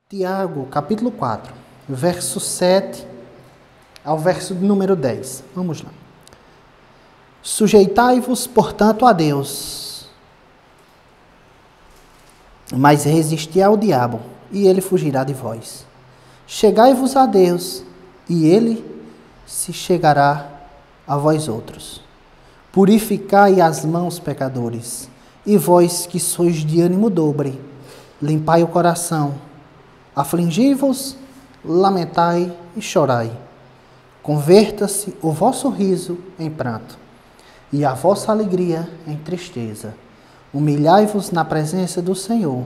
Tiago, capítulo 4, verso 7 ao verso de número 10. Vamos lá. Sujeitai-vos, portanto, a Deus, mas resisti ao diabo, e ele fugirá de vós. Chegai-vos a Deus, e ele se chegará a vós outros. Purificai as mãos, pecadores, e vós que sois de ânimo dobre, limpai o coração. Afligi-vos, lamentai e chorai. Converta-se o vosso riso em pranto, e a vossa alegria em tristeza. Humilhai-vos na presença do Senhor,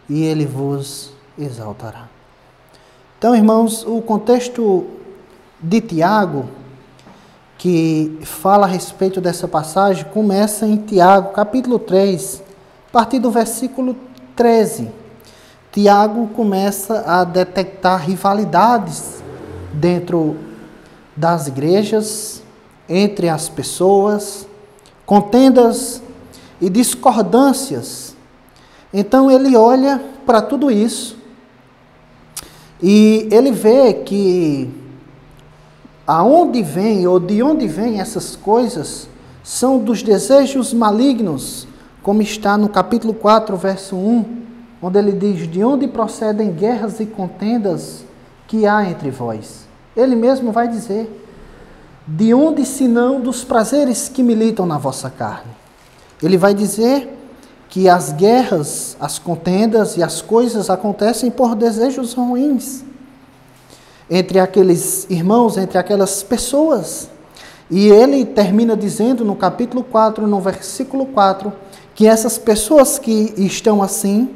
e Ele vos exaltará. Então, irmãos, o contexto de Tiago, que fala a respeito dessa passagem, começa em Tiago, capítulo 3, a partir do versículo 13. Tiago começa a detectar rivalidades dentro das igrejas, entre as pessoas, contendas e discordâncias. Então ele olha para tudo isso e ele vê que aonde vem ou de onde vêm essas coisas são dos desejos malignos, como está no capítulo 4, verso 1, onde ele diz: de onde procedem guerras e contendas que há entre vós? Ele mesmo vai dizer: de onde senão dos prazeres que militam na vossa carne? Ele vai dizer que as guerras, as contendas e as coisas acontecem por desejos ruins entre aqueles irmãos, entre aquelas pessoas. E ele termina dizendo no capítulo 4, no versículo 4, que essas pessoas que estão assim,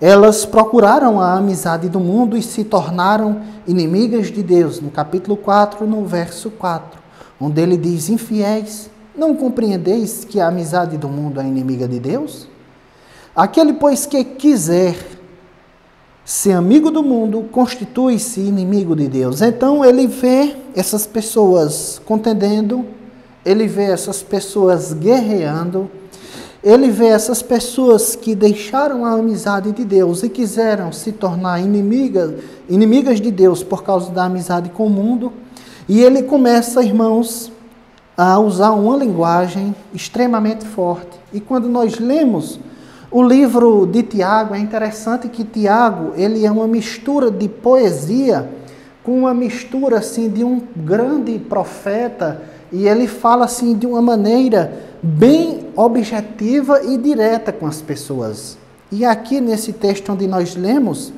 elas procuraram a amizade do mundo e se tornaram inimigas de Deus. No capítulo 4, no verso 4, onde ele diz: infiéis, não compreendeis que a amizade do mundo é inimiga de Deus? Aquele, pois, que quiser ser amigo do mundo, constitui-se inimigo de Deus. Então ele vê essas pessoas contendendo, ele vê essas pessoas guerreando, ele vê essas pessoas que deixaram a amizade de Deus e quiseram se tornar inimigas de Deus por causa da amizade com o mundo. E ele começa, irmãos, a usar uma linguagem extremamente forte. E quando nós lemos o livro de Tiago, é interessante que Tiago, ele é uma mistura de poesia com uma mistura assim de um grande profeta, e ele fala assim de uma maneira bem objetiva e direta com as pessoas. E aqui nesse texto onde nós lemos,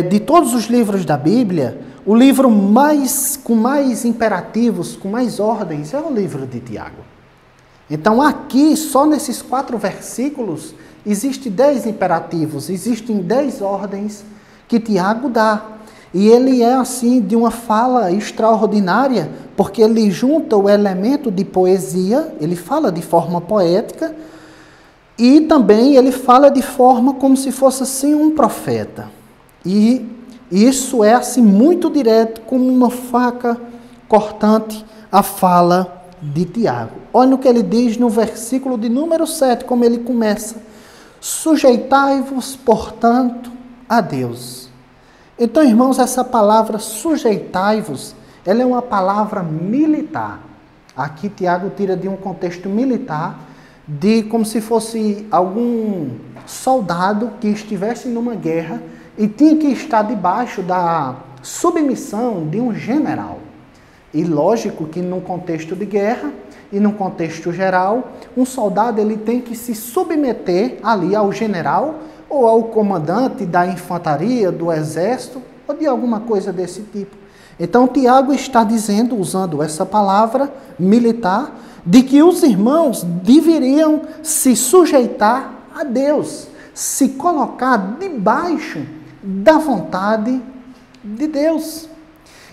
de todos os livros da Bíblia, o livro com mais imperativos, com mais ordens, é o livro de Tiago. Então aqui, só nesses 4 versículos, existem 10 imperativos, existem 10 ordens que Tiago dá. E ele é assim de uma fala extraordinária, porque ele junta o elemento de poesia, ele fala de forma poética, e também ele fala de forma como se fosse assim um profeta. E isso é assim muito direto, como uma faca cortante, a fala de Tiago. Olha o que ele diz no versículo de número 7, como ele começa: sujeitai-vos, portanto, a Deus. Então, irmãos, essa palavra sujeitai-vos, ela é uma palavra militar. Aqui Tiago tira de um contexto militar, de como se fosse algum soldado que estivesse numa guerra e tinha que estar debaixo da submissão de um general. E lógico que num contexto de guerra e num contexto geral, um soldado ele tem que se submeter ali ao general ou ao comandante da infantaria, do exército, ou de alguma coisa desse tipo. Então, Tiago está dizendo, usando essa palavra militar, de que os irmãos deveriam se sujeitar a Deus, se colocar debaixo da vontade de Deus.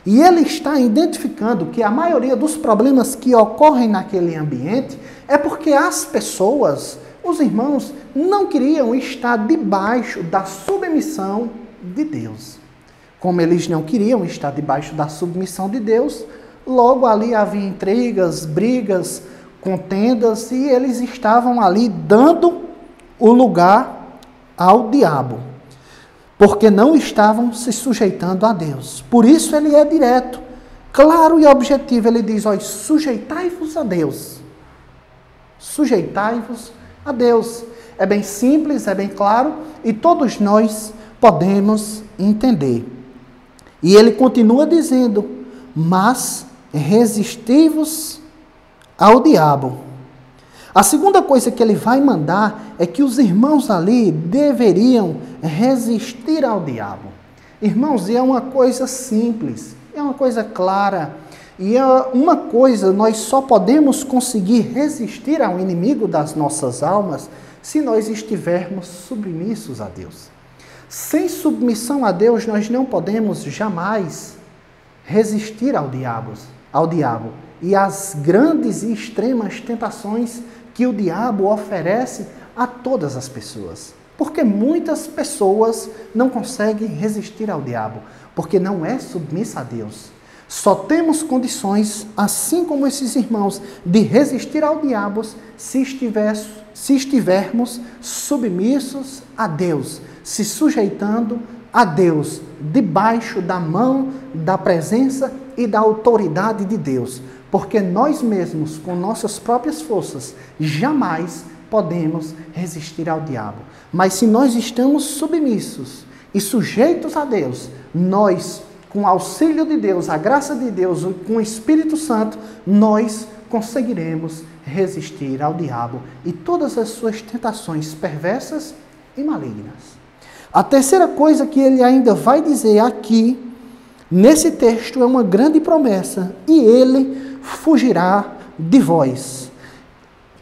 E ele está identificando que a maioria dos problemas que ocorrem naquele ambiente é porque as pessoas, os irmãos, não queriam estar debaixo da submissão de Deus. Como eles não queriam estar debaixo da submissão de Deus, logo ali havia intrigas, brigas, contendas, e eles estavam ali dando o lugar ao diabo. porque não estavam se sujeitando a Deus. Por isso ele é direto, claro e objetivo. Ele diz, olha, sujeitai-vos a Deus. Sujeitai-vos a Deus. É bem simples, é bem claro, e todos nós podemos entender. E ele continua dizendo, mas resisti-vos ao diabo. A segunda coisa que ele vai mandar é que os irmãos ali deveriam resistir ao diabo. Irmãos, e é uma coisa simples, é uma coisa clara, e é uma coisa, nós só podemos conseguir resistir ao inimigo das nossas almas se nós estivermos submissos a Deus. Sem submissão a Deus, nós não podemos jamais resistir ao diabo e às grandes e extremas tentações que o diabo oferece a todas as pessoas. Porque muitas pessoas não conseguem resistir ao diabo, porque não é submissa a Deus. Só temos condições, assim como esses irmãos, de resistir ao diabo se estivermos submissos a Deus, se sujeitando a Deus, debaixo da mão, da presença e da autoridade de Deus. Porque nós mesmos, com nossas próprias forças, jamais podemos resistir ao diabo. Mas se nós estamos submissos e sujeitos a Deus, nós, com o auxílio de Deus, a graça de Deus, com o Espírito Santo, nós conseguiremos resistir ao diabo e todas as suas tentações perversas e malignas. A terceira coisa que ele ainda vai dizer aqui, nesse texto, é uma grande promessa, e ele fugirá de vós.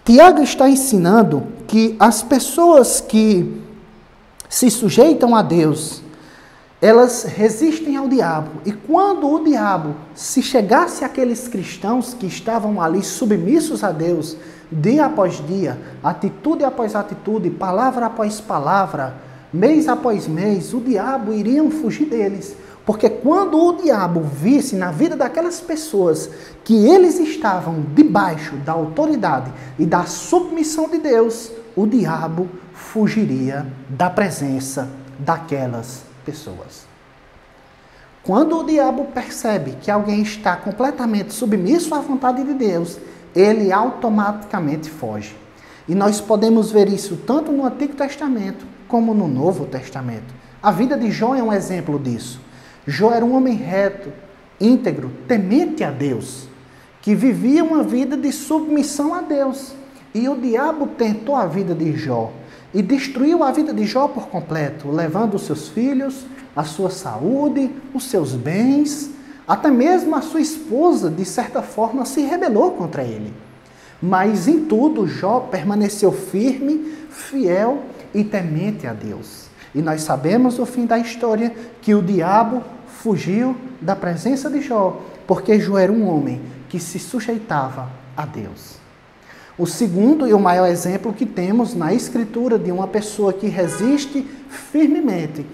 Tiago está ensinando que as pessoas que se sujeitam a Deus, elas resistem ao diabo. E quando o diabo, se chegasse àqueles cristãos que estavam ali submissos a Deus, dia após dia, atitude após atitude, palavra após palavra, mês após mês, o diabo iria fugir deles. Porque quando o diabo visse na vida daquelas pessoas que eles estavam debaixo da autoridade e da submissão de Deus, o diabo fugiria da presença daquelas pessoas. Quando o diabo percebe que alguém está completamente submisso à vontade de Deus, ele automaticamente foge. E nós podemos ver isso tanto no Antigo Testamento como no Novo Testamento. A vida de Jó é um exemplo disso. Jó era um homem reto, íntegro, temente a Deus, que vivia uma vida de submissão a Deus. E o diabo tentou a vida de Jó e destruiu a vida de Jó por completo, levando os seus filhos, a sua saúde, os seus bens, até mesmo a sua esposa, de certa forma, se rebelou contra ele. Mas em tudo, Jó permaneceu firme, fiel e temente a Deus. E nós sabemos o fim da história, que o diabo fugiu da presença de Jó, porque Jó era um homem que se sujeitava a Deus. O segundo e o maior exemplo que temos na Escritura de uma pessoa que resiste firmemente,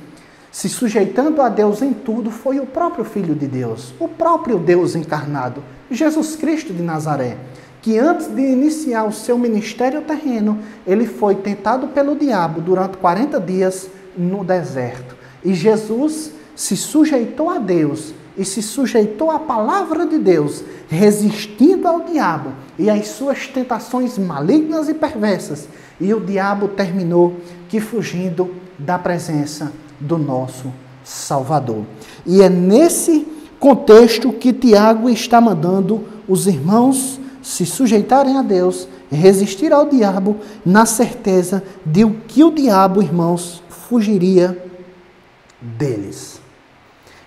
se sujeitando a Deus em tudo, foi o próprio Filho de Deus, o próprio Deus encarnado, Jesus Cristo de Nazaré, que antes de iniciar o seu ministério terreno, ele foi tentado pelo diabo durante 40 dias no deserto. E Jesus se sujeitou a Deus e se sujeitou à palavra de Deus, resistindo ao diabo e às suas tentações malignas e perversas. E o diabo terminou que fugindo da presença do nosso Salvador. E é nesse contexto que Tiago está mandando os irmãos se sujeitarem a Deus, resistir ao diabo, na certeza de que o diabo, irmãos, fugiria deles.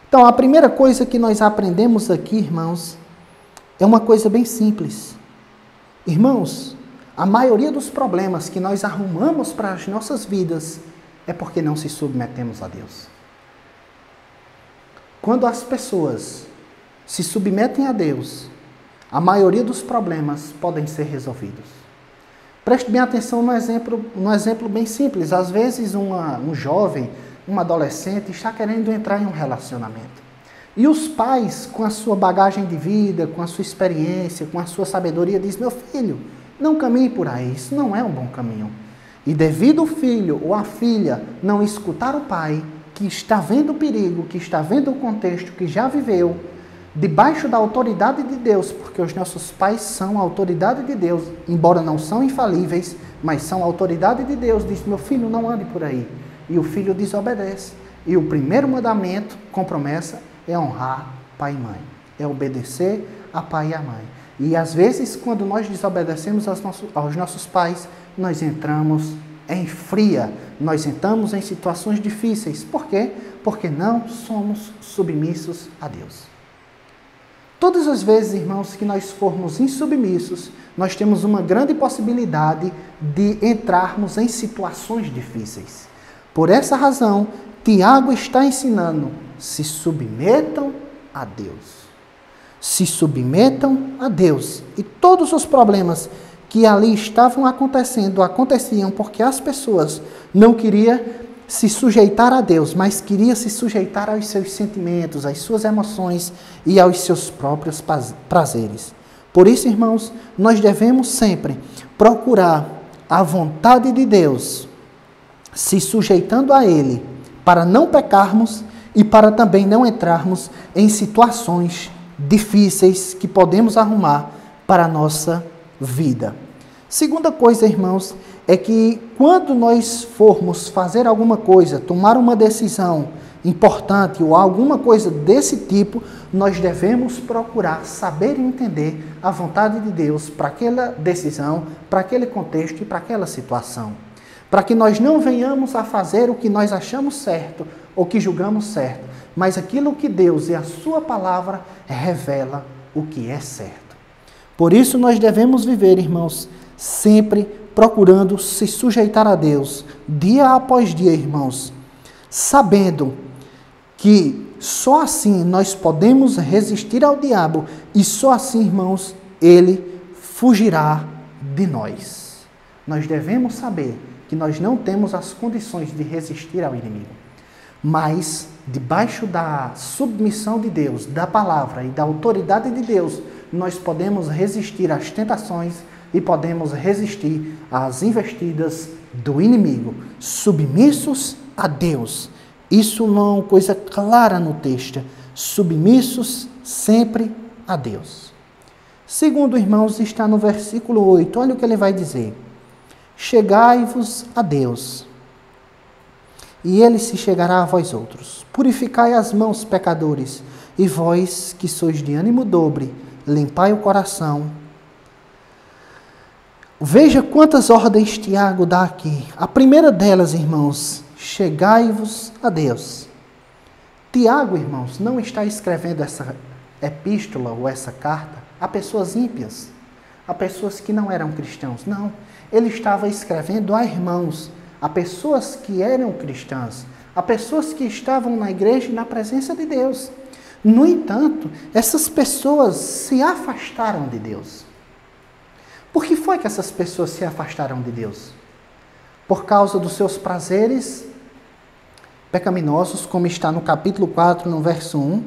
Então, a primeira coisa que nós aprendemos aqui, irmãos, é uma coisa bem simples. Irmãos, a maioria dos problemas que nós arrumamos para as nossas vidas é porque não se submetemos a Deus. Quando as pessoas se submetem a Deus, a maioria dos problemas podem ser resolvidos. Preste bem atenção no exemplo bem simples. Às vezes um jovem, um adolescente está querendo entrar em um relacionamento. E os pais, com a sua bagagem de vida, com a sua experiência, com a sua sabedoria, dizem: meu filho, não caminhe por aí, isso não é um bom caminho. E devido o filho ou a filha não escutar o pai, o que está vendo o perigo, que está vendo o contexto, que já viveu, debaixo da autoridade de Deus, porque os nossos pais são a autoridade de Deus, embora não são infalíveis, mas são a autoridade de Deus, diz: meu filho, não ande por aí. E o filho desobedece. E o primeiro mandamento, com promessa, é honrar pai e mãe. É obedecer a pai e a mãe. E às vezes, quando nós desobedecemos aos nossos pais, nós entramos em fria, nós entramos em situações difíceis. Por quê? Porque não somos submissos a Deus. Todas as vezes, irmãos, que nós formos insubmissos, nós temos uma grande possibilidade de entrarmos em situações difíceis. Por essa razão, Tiago está ensinando: se submetam a Deus. Se submetam a Deus. E todos os problemas que ali estavam aconteciam porque as pessoas não queriam se sujeitar a Deus, mas queriam se sujeitar aos seus sentimentos, às suas emoções e aos seus próprios prazeres. Por isso, irmãos, nós devemos sempre procurar a vontade de Deus, se sujeitando a Ele, para não pecarmos e para também não entrarmos em situações difíceis que podemos arrumar para a nossa vida. Segunda coisa, irmãos, é que quando nós formos fazer alguma coisa, tomar uma decisão importante ou alguma coisa desse tipo, nós devemos procurar saber e entender a vontade de Deus para aquela decisão, para aquele contexto e para aquela situação. Para que nós não venhamos a fazer o que nós achamos certo ou que julgamos certo, mas aquilo que Deus e a sua palavra revela o que é certo. Por isso nós devemos viver, irmãos, sempre procurando se sujeitar a Deus, dia após dia, irmãos, sabendo que só assim nós podemos resistir ao diabo e só assim, irmãos, ele fugirá de nós. Nós devemos saber que nós não temos as condições de resistir ao inimigo, mas debaixo da submissão de Deus, da palavra e da autoridade de Deus, nós podemos resistir às tentações e podemos resistir às investidas do inimigo, submissos a Deus. Isso não é uma coisa clara no texto. Submissos sempre a Deus. Segundo, irmãos, está no versículo 8. Olha o que ele vai dizer. Chegai-vos a Deus, e ele se chegará a vós outros. Purificai as mãos, pecadores, e vós que sois de ânimo dobre, limpai o coração. Veja quantas ordens Tiago dá aqui. A primeira delas, irmãos, chegai-vos a Deus. Tiago, irmãos, não está escrevendo essa epístola ou essa carta a pessoas ímpias, a pessoas que não eram cristãos. Não, ele estava escrevendo a irmãos, a pessoas que eram cristãs, a pessoas que estavam na igreja e na presença de Deus. No entanto, essas pessoas se afastaram de Deus. Por que foi que essas pessoas se afastaram de Deus? Por causa dos seus prazeres pecaminosos, como está no capítulo 4, no verso 1,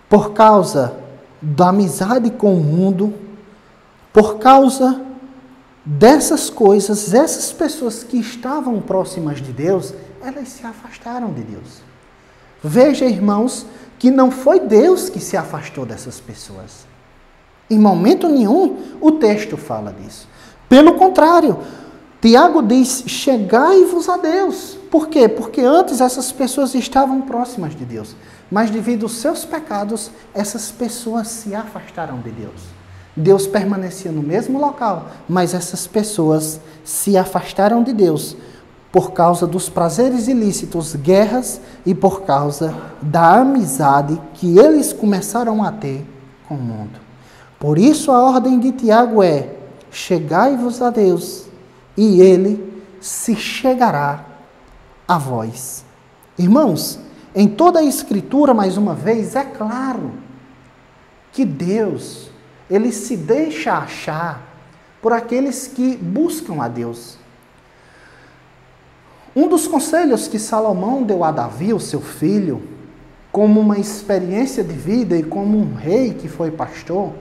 por causa da amizade com o mundo, por causa dessas coisas, essas pessoas que estavam próximas de Deus, elas se afastaram de Deus. Veja, irmãos, que não foi Deus que se afastou dessas pessoas. Em momento nenhum o texto fala disso. Pelo contrário, Tiago diz, chegai-vos a Deus. Por quê? Porque antes essas pessoas estavam próximas de Deus, mas devido aos seus pecados, essas pessoas se afastaram de Deus. Deus permanecia no mesmo local, mas essas pessoas se afastaram de Deus por causa dos prazeres ilícitos, guerras e por causa da amizade que eles começaram a ter com o mundo. Por isso a ordem de Tiago é, chegai-vos a Deus, e ele se chegará a vós. Irmãos, em toda a Escritura, mais uma vez, é claro que Deus, ele se deixa achar por aqueles que buscam a Deus. Um dos conselhos que Salomão deu a Davi, o seu filho, como uma experiência de vida e como um rei que foi pastor,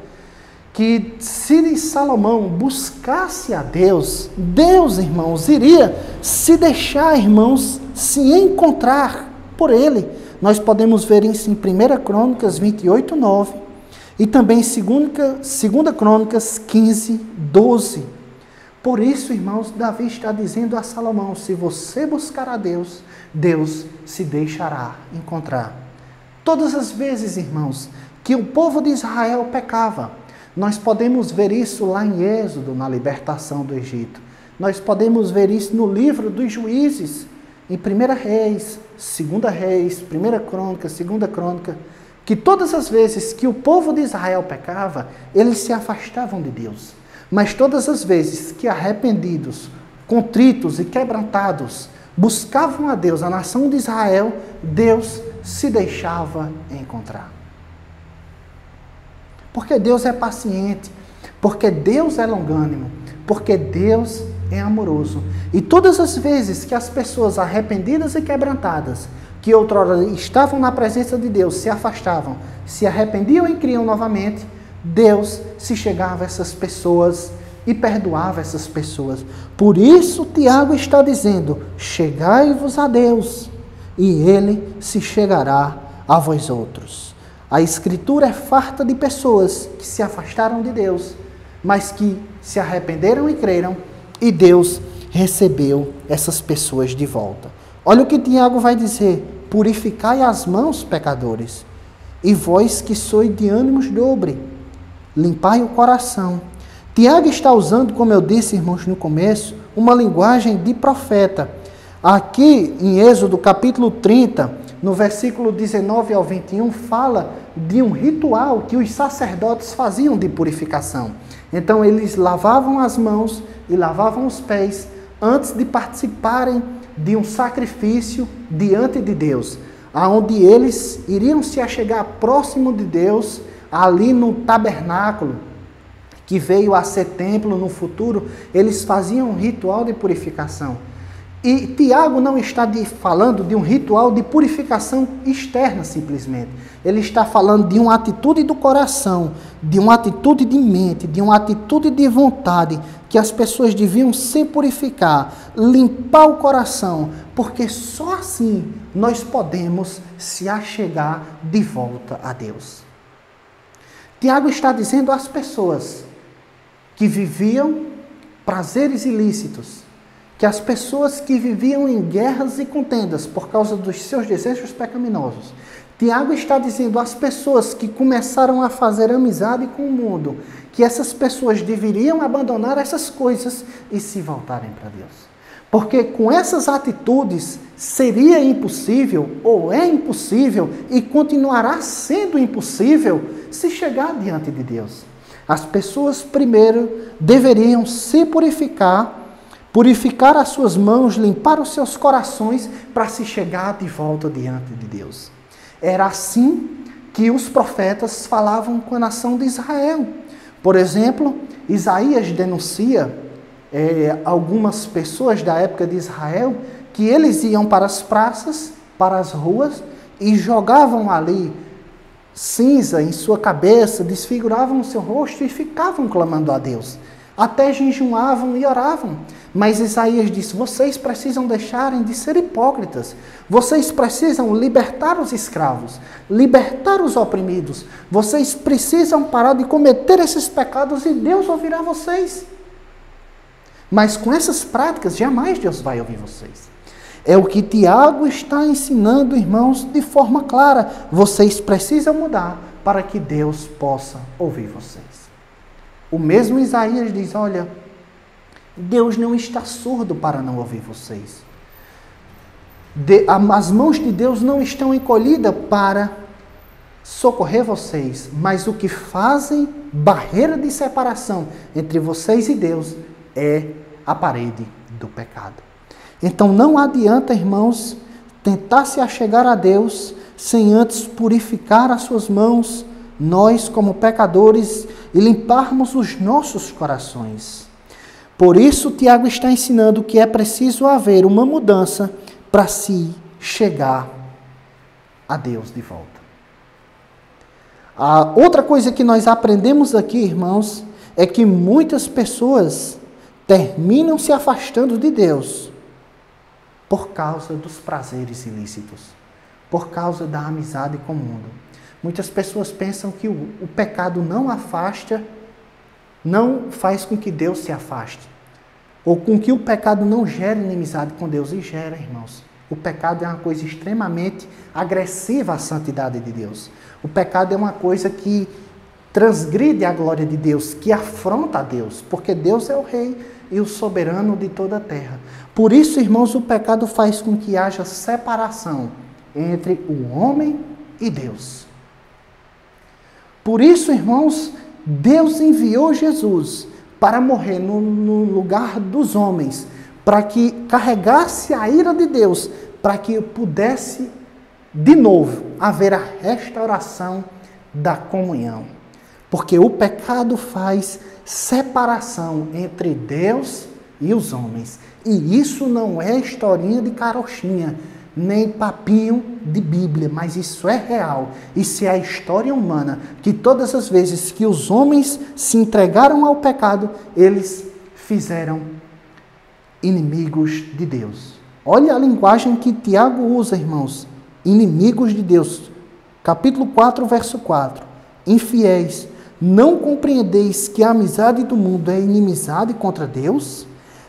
que se Salomão buscasse a Deus, Deus, irmãos, iria se deixar, irmãos, se encontrar por ele. Nós podemos ver isso em 1 Crônicas 28, 9 e também em 2 Crônicas 15, 12. Por isso, irmãos, Davi está dizendo a Salomão, se você buscar a Deus, Deus se deixará encontrar. Todas as vezes, irmãos, que o povo de Israel pecava, nós podemos ver isso lá em Êxodo, na libertação do Egito. Nós podemos ver isso no livro dos Juízes, em 1 Reis, 2 Reis, 1 Crônica, 2 Crônica, que todas as vezes que o povo de Israel pecava, eles se afastavam de Deus. Mas todas as vezes que arrependidos, contritos e quebrantados, buscavam a Deus, a nação de Israel, Deus se deixava encontrar. Porque Deus é paciente, porque Deus é longânimo, porque Deus é amoroso. E todas as vezes que as pessoas arrependidas e quebrantadas, que outrora estavam na presença de Deus, se afastavam, se arrependiam e criam novamente, Deus se chegava a essas pessoas e perdoava essas pessoas. Por isso Tiago está dizendo, chegai-vos a Deus, e Ele se chegará a vós outros. A Escritura é farta de pessoas que se afastaram de Deus, mas que se arrependeram e creram, e Deus recebeu essas pessoas de volta. Olha o que Tiago vai dizer, purificai as mãos, pecadores, e vós que sois de ânimos dobre, limpai o coração. Tiago está usando, como eu disse, irmãos, no começo, uma linguagem de profeta. Aqui em Êxodo capítulo 30, no versículo 19 ao 21, fala de um ritual que os sacerdotes faziam de purificação. Então eles lavavam as mãos e lavavam os pés antes de participarem de um sacrifício diante de Deus, aonde eles iriam se achegar próximo de Deus, ali no tabernáculo, que veio a ser templo no futuro. Eles faziam um ritual de purificação. E Tiago não está falando de um ritual de purificação externa simplesmente. Ele está falando de uma atitude do coração, de uma atitude de mente, de uma atitude de vontade, que as pessoas deviam se purificar, limpar o coração, porque só assim nós podemos se achegar de volta a Deus. Tiago está dizendo às pessoas que viviam prazeres ilícitos, que as pessoas que viviam em guerras e contendas por causa dos seus desejos pecaminosos, Tiago está dizendo às pessoas que começaram a fazer amizade com o mundo, que essas pessoas deveriam abandonar essas coisas e se voltarem para Deus. Porque com essas atitudes seria impossível, ou é impossível, e continuará sendo impossível, se chegar diante de Deus. As pessoas primeiro deveriam se purificar as suas mãos, limpar os seus corações para se chegar de volta diante de Deus. Era assim que os profetas falavam com a nação de Israel. Por exemplo, Isaías denuncia algumas pessoas da época de Israel que eles iam para as praças, para as ruas e jogavam ali cinza em sua cabeça, desfiguravam o seu rosto e ficavam clamando a Deus. Até jejuavam e oravam. Mas Isaías disse, vocês precisam deixarem de ser hipócritas. Vocês precisam libertar os escravos, libertar os oprimidos. Vocês precisam parar de cometer esses pecados e Deus ouvirá vocês. Mas com essas práticas, jamais Deus vai ouvir vocês. É o que Tiago está ensinando, irmãos, de forma clara. Vocês precisam mudar para que Deus possa ouvir vocês. O mesmo Isaías diz, olha, Deus não está surdo para não ouvir vocês. As mãos de Deus não estão encolhidas para socorrer vocês, mas o que fazem barreira de separação entre vocês e Deus é a parede do pecado. Então não adianta, irmãos, tentar se achegar a Deus sem antes purificar as suas mãos, nós como pecadores, e limparmos os nossos corações. Por isso, Tiago está ensinando que é preciso haver uma mudança para se chegar a Deus de volta. A outra coisa que nós aprendemos aqui, irmãos, é que muitas pessoas terminam se afastando de Deus por causa dos prazeres ilícitos. por causa da amizade com o mundo. Muitas pessoas pensam que o pecado não afasta, não faz com que Deus se afaste. Ou com que o pecado não gere inimizade com Deus. E gera, irmãos. O pecado é uma coisa extremamente agressiva à santidade de Deus. O pecado é uma coisa que transgride a glória de Deus, que afronta a Deus, porque Deus é o Rei e o soberano de toda a terra. Por isso, irmãos, o pecado faz com que haja separação entre o homem e Deus. Por isso, irmãos, Deus enviou Jesus para morrer no lugar dos homens, para que carregasse a ira de Deus, para que pudesse de novo haver a restauração da comunhão. Porque o pecado faz separação entre Deus e os homens. E isso não é historinha de carochinha, nem papinho de Bíblia, mas isso é real. Isso é a história humana, que todas as vezes que os homens se entregaram ao pecado, eles fizeram inimigos de Deus. Olha a linguagem que Tiago usa, irmãos. Inimigos de Deus. Capítulo 4, verso 4. Infiéis, não compreendeis que a amizade do mundo é inimizade contra Deus?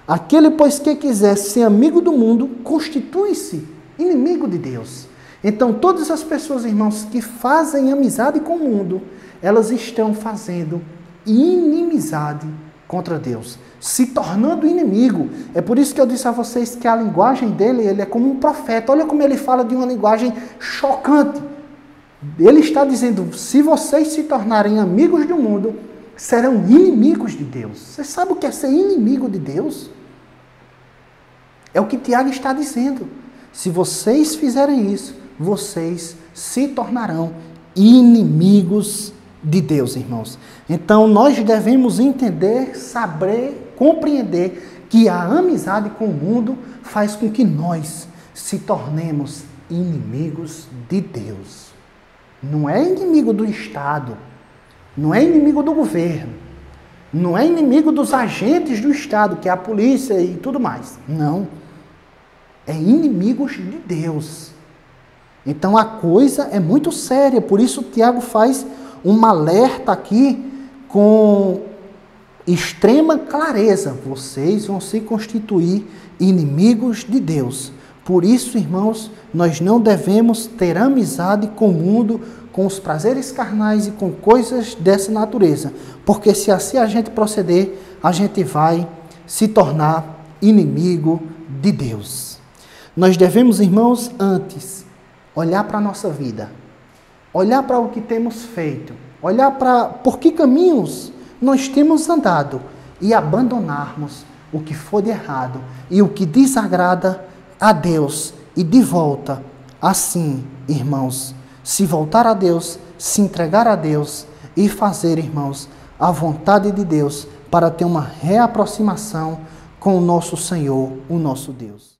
Aquele, pois, que quiser ser amigo do mundo, constitui-se inimigo de Deus. Então, todas as pessoas, irmãos, que fazem amizade com o mundo, elas estão fazendo inimizade contra Deus, se tornando inimigo. É por isso que eu disse a vocês que a linguagem dele, ele é como um profeta. Olha como ele fala de uma linguagem chocante. Ele está dizendo, se vocês se tornarem amigos do mundo, serão inimigos de Deus. Você sabe o que é ser inimigo de Deus? É o que Tiago está dizendo. Se vocês fizerem isso, vocês se tornarão inimigos de Deus, irmãos. Então, nós devemos entender, saber, compreender que a amizade com o mundo faz com que nós se tornemos inimigos de Deus. Não é inimigo do Estado, não é inimigo do governo, não é inimigo dos agentes do Estado, que é a polícia e tudo mais. Não. É inimigos de Deus. Então a coisa é muito séria. Por isso Tiago faz um alerta aqui com extrema clareza. Vocês vão se constituir inimigos de Deus. Por isso, irmãos, nós não devemos ter amizade com o mundo, com os prazeres carnais e com coisas dessa natureza. Porque se assim a gente proceder, a gente vai se tornar inimigo de Deus. Nós devemos, irmãos, antes olhar para a nossa vida, olhar para o que temos feito, olhar para por que caminhos nós temos andado e abandonarmos o que for de errado e o que desagrada a Deus e de volta, assim, irmãos, se voltar a Deus, se entregar a Deus e fazer, irmãos, a vontade de Deus para ter uma reaproximação com o nosso Senhor, o nosso Deus.